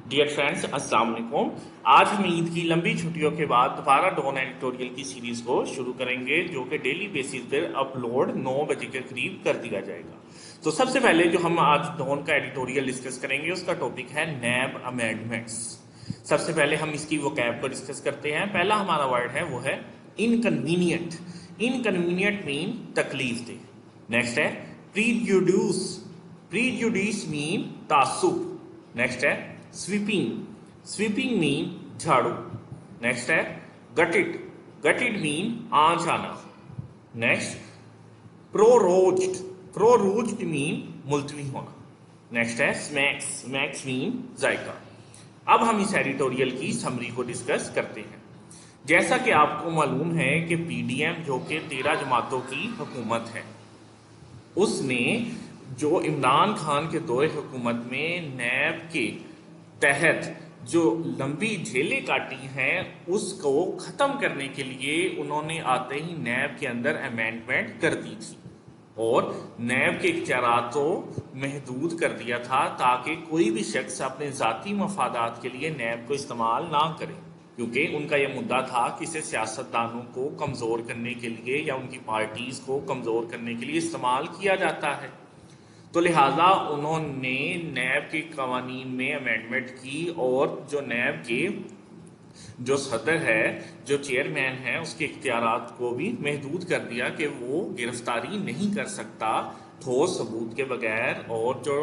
Dear friends, अस्सलाम वालेकुम। आज हम ईद की लंबी छुट्टियों के बाद दोबारा डॉन एडिटोरियल की सीरीज को शुरू करेंगे, जो कि डेली बेसिस पर अपलोड 9 बजे के करीब कर दिया जाएगा। तो सबसे पहले जो हम आज डॉन का एडिटोरियल डिस्कस करेंगे उसका टॉपिक है नैब अमेंडमेंट्स। सबसे पहले हम इसकी वोकैब को डिस्कस करते हैं। पहला हमारा वर्ड है वो है इनकन्वीनियंट। इनकन्वीनियंट मीन तकलीफ दे। नेक्स्ट है प्रीजुडिस। प्रीजुडिस मीन तासुब। नेक्स्ट है स्वीपिंग। स्वीपिंग मीन झाड़ू। नेक्स्ट है गटिड। गटिड मीन आंच आना। नेक्स्ट प्रोरोज्ड। प्रोरोज्ड मीन मुलतवी होना। नेक्स्ट है स्मैक्स। स्मैक्स मीन जायका। अब हम इस एडिटोरियल की समरी को डिस्कस करते हैं। जैसा कि आपको मालूम है कि पीडीएम जो कि 13 जमातों की हुकूमत है, उसने जो इमरान खान के दौरे हुकूमत में नैब के तहत जो लंबी जेलें काटी हैं उसको ख़त्म करने के लिए उन्होंने आते ही नैब के अंदर अमेंडमेंट कर दी थी और नैब के इख्तियारात को महदूद कर दिया था ताकि कोई भी शख्स अपने ज़ाती मफादात के लिए नैब को इस्तेमाल ना करे, क्योंकि उनका यह मुद्दा था कि इसे सियासतदानों को कमज़ोर करने के लिए या उनकी पार्टीज़ को कमज़ोर करने के लिए इस्तेमाल किया जाता है। तो लिहाजा उन्होंने नैब के कवानीन में अमेंडमेंट की और जो नैब के जो सदर है, जो चेयरमैन है, उसके इख्तियारात को भी महदूद कर दिया कि वो गिरफ्तारी नहीं कर सकता ठोस सबूत के बगैर, और जो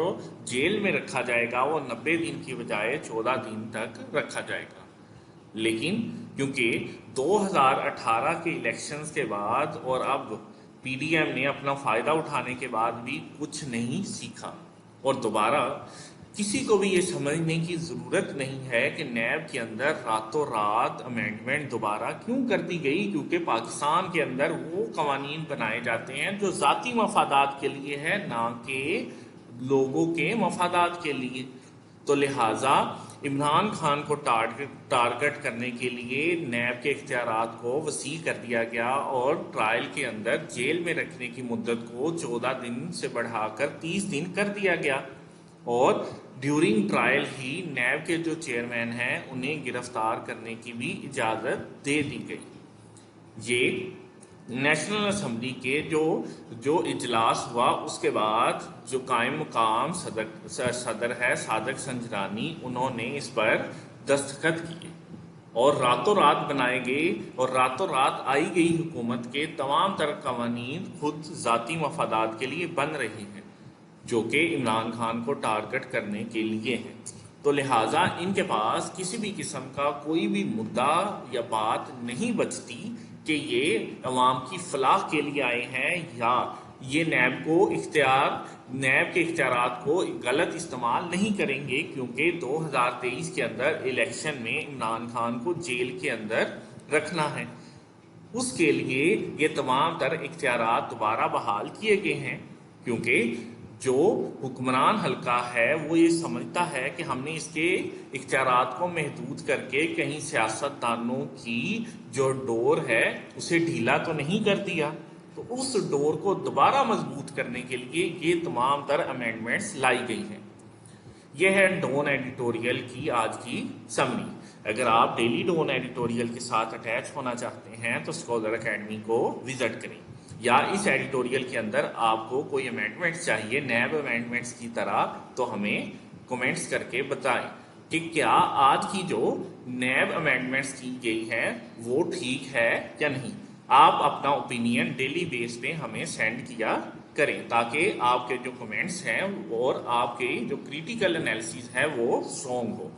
जेल में रखा जाएगा वो 90 दिन की बजाय 14 दिन तक रखा जाएगा। लेकिन क्योंकि 2018 के इलेक्शंस के बाद और अब पीडीएम ने अपना फ़ायदा उठाने के बाद भी कुछ नहीं सीखा और दोबारा किसी को भी ये समझने की ज़रूरत नहीं है कि नैब के अंदर रातों रात अमेंडमेंट दोबारा क्यों कर दी गई, क्योंकि पाकिस्तान के अंदर वो कवानीन बनाए जाते हैं जो ज़ाती मफादात के लिए है, ना कि लोगों के मफादात के लिए। तो लिहाजा इमरान खान को टारगेट करने के लिए नैब के इख्तियारात को वसी कर दिया गया और ट्रायल के अंदर जेल में रखने की मुद्दत को 14 दिन से बढ़ाकर 30 दिन कर दिया गया और ड्यूरिंग ट्रायल ही नैब के जो चेयरमैन हैं उन्हें गिरफ्तार करने की भी इजाज़त दे दी गई। ये नेशनल असम्बली के जो इजलास हुआ उसके बाद जो कायम मुकाम सदर है सादक संजरानी, उन्होंने इस पर दस्तखत किए और रातों रात बनाए गए और रातों रात आई गई हुकूमत के तमाम तर कवानीन खुद ज़ाती मफादात के लिए बन रहे हैं जो कि इमरान खान को टारगेट करने के लिए हैं। तो लिहाजा इनके पास किसी भी किस्म का कोई भी मुद्दा या बात नहीं बचती कि ये अवाम की फलाह के लिए आए हैं या ये नैब के इख्तियारात को गलत इस्तेमाल नहीं करेंगे, क्योंकि 2023 के अंदर इलेक्शन में इमरान खान को जेल के अंदर रखना है। उसके लिए ये तमाम तर इख्तियारात दोबारा बहाल किए गए हैं, क्योंकि जो हुक्मरान हल्का है वो ये समझता है कि हमने इसके इख्तियारात को महदूद करके कहीं सियासतदानों की जो डोर है उसे ढीला तो नहीं कर दिया। तो उस डोर को दोबारा मजबूत करने के लिए ये तमाम तर अमेंडमेंट्स लाई गई हैं। यह है डॉन एडिटोरियल की आज की समरी। अगर आप डेली डॉन एडिटोरियल के साथ अटैच होना चाहते हैं तो स्कॉलर एकेडमी को विजिट करें, या इस एडिटोरियल के अंदर आपको कोई अमेंडमेंट्स चाहिए नैब अमेंडमेंट्स की तरह, तो हमें कमेंट्स करके बताएं कि क्या आज की जो नैब अमेंडमेंट्स की गई है वो ठीक है या नहीं। आप अपना ओपिनियन डेली बेस पे हमें सेंड किया करें ताकि आपके जो कमेंट्स हैं और आपके जो क्रिटिकल एनालिसिस है वो स्ट्रॉन्ग हो।